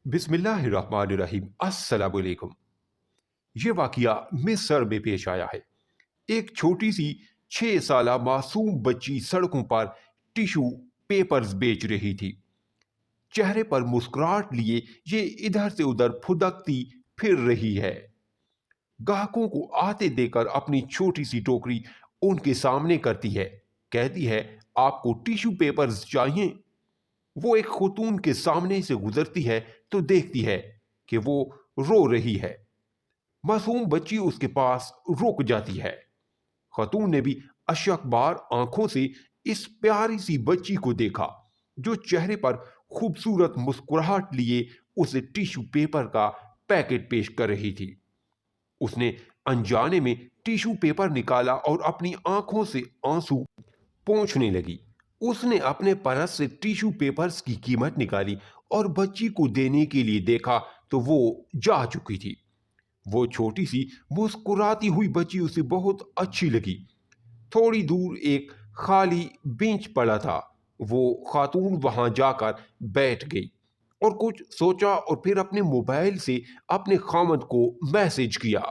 बिस्मिल्लाहिर्रहमानिर्रहीम। अस्सलाम वालेकुम। ये वाक़या मिस्र में पेश आया है। एक छोटी सी 6 साला मासूम बच्ची सड़कों पर टिश्यू पेपर्स बेच रही थी। चेहरे पर मुस्कुराहट लिए ये इधर से उधर फुदकती फिर रही है। ग्राहकों को आते देकर अपनी छोटी सी टोकरी उनके सामने करती है। कहती है, आपको टिश्यू पेपर्स चाहिए? वो एक खातून के सामने से गुजरती है तो देखती है कि वो रो रही है। मासूम बच्ची उसके पास रुक जाती है। खातून ने भी अशकबार आंखों से इस प्यारी सी बच्ची को देखा जो चेहरे पर खूबसूरत मुस्कुराहट लिए उसे टिश्यू पेपर का पैकेट पेश कर रही थी। उसने अनजाने में टिश्यू पेपर निकाला और अपनी आंखों से आंसू पोंछने लगी। उसने अपने पर्स से टिश्यू पेपर्स की कीमत निकाली और बच्ची को देने के लिए देखा तो वो जा चुकी थी। वो छोटी सी मुस्कुराती हुई बच्ची उसे बहुत अच्छी लगी। थोड़ी दूर एक खाली बेंच पड़ा था। वो खातून वहां जाकर बैठ गई और कुछ सोचा और फिर अपने मोबाइल से अपने खामद को मैसेज किया।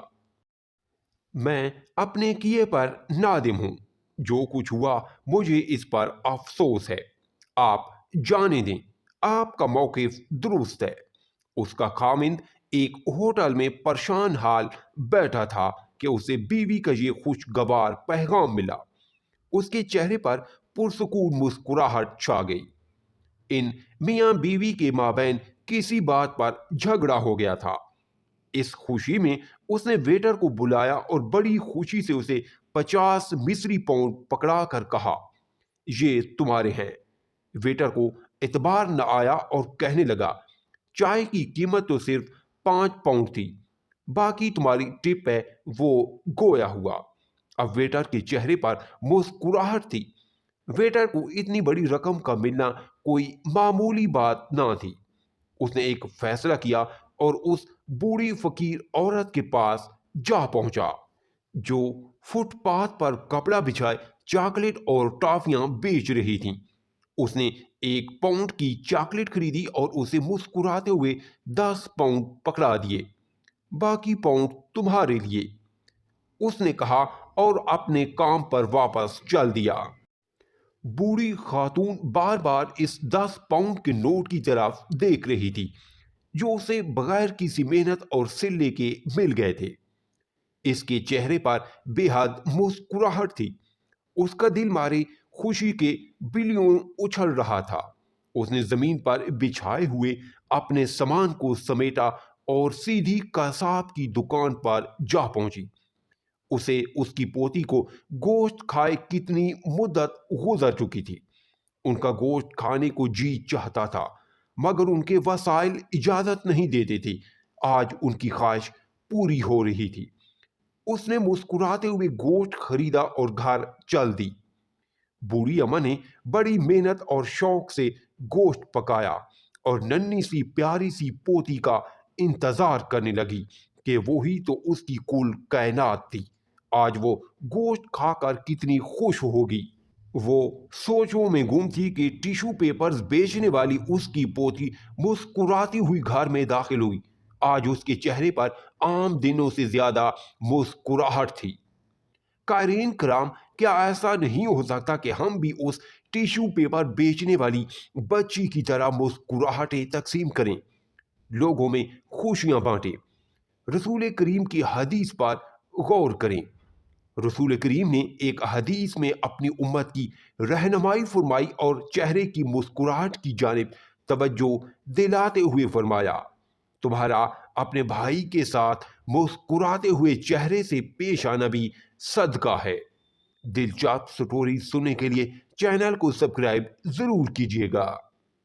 मैं अपने किए पर नादिम हूं। जो कुछ हुआ मुझे इस पर अफसोस है। आप जाने दें, आपका मौक़िफ़ दुरुस्त है। उसका खामिंद एक होटल में परेशान हाल बैठा था कि उसे बीवी का ये खुशगवार पैगाम मिला। उसके चेहरे पर पुरसुकून मुस्कुराहट छा गई। इन मियाँ बीवी के माबैन किसी बात पर झगड़ा हो गया था। इस खुशी में उसने वेटर को बुलाया और बड़ी खुशी से उसे 50 मिस्री पाउंड पकड़ा कर कहा, ये तुम्हारे हैं। वेटर को इतबार न आया और कहने लगा, चाय की कीमत तो सिर्फ 5 पाउंड थी, बाकी तुम्हारी टिप है। वो गोया हुआ। अब वेटर के चेहरे पर मुस्कुराहट थी। वेटर को इतनी बड़ी रकम का मिलना कोई मामूली बात ना थी। उसने एक फैसला किया और उस बूढ़ी फकीर औरत के पास जा पहुंचा जो फुटपाथ पर कपड़ा बिछाए चॉकलेट और टॉफियां बेच रही थी। उसने 1 पाउंड की चॉकलेट खरीदी और उसे मुस्कुराते हुए 10 पाउंड पकड़ा दिए। बाकी पाउंड तुम्हारे लिए, उसने कहा और अपने काम पर वापस चल दिया। बूढ़ी खातून बार बार इस 10 पाउंड के नोट की तरफ देख रही थी जो उसे बगैर किसी मेहनत और सिल्ले के मिल गए थे। इसके चेहरे पर बेहद मुस्कुराहट थी। उसका दिल मारे खुशी के बिलियों उछल रहा था। उसने जमीन पर बिछाए हुए अपने सामान को समेटा और सीधी कसाब की दुकान पर जा पहुंची। उसे उसकी पोती को गोश्त खाए कितनी मुद्दत गुजर चुकी थी। उनका गोश्त खाने को जी चाहता था मगर उनके वसाइल इजाजत नहीं देते थे। आज उनकी ख्वाहिश पूरी हो रही थी। उसने मुस्कुराते हुए गोश्त खरीदा और घर चल दी। बूढ़ी अम्मा ने बड़ी मेहनत और शौक से गोश्त पकाया और नन्ही सी प्यारी सी पोती का इंतजार करने लगी कि वो ही तो उसकी कुल कायनात थी। आज वो गोश्त खाकर कितनी खुश होगी। वो सोचों में गुम थी कि टिश्यू पेपर्स बेचने वाली उसकी पोती मुस्कुराती हुई घर में दाखिल हुई। आज उसके चेहरे पर आम दिनों से ज्यादा मुस्कुराहट थी। कायरीन कराम, क्या ऐसा नहीं हो सकता कि हम भी उस टिश्यू पेपर बेचने वाली बच्ची की तरह मुस्कुराहटें तकसीम करें, लोगों में खुशियां बांटें? रसूल करीम की हदीस पर गौर करें। रसूल करीम ने एक हदीस में अपनी उम्मत की रहनुमाई फरमाई और चेहरे की मुस्कुराहट की जानिब तवज्जो दिलाते हुए फरमाया, तुम्हारा अपने भाई के साथ मुस्कुराते हुए चेहरे से पेश आना भी सदका है। दिलचस्प स्टोरी सुनने के लिए चैनल को सब्सक्राइब जरूर कीजिएगा।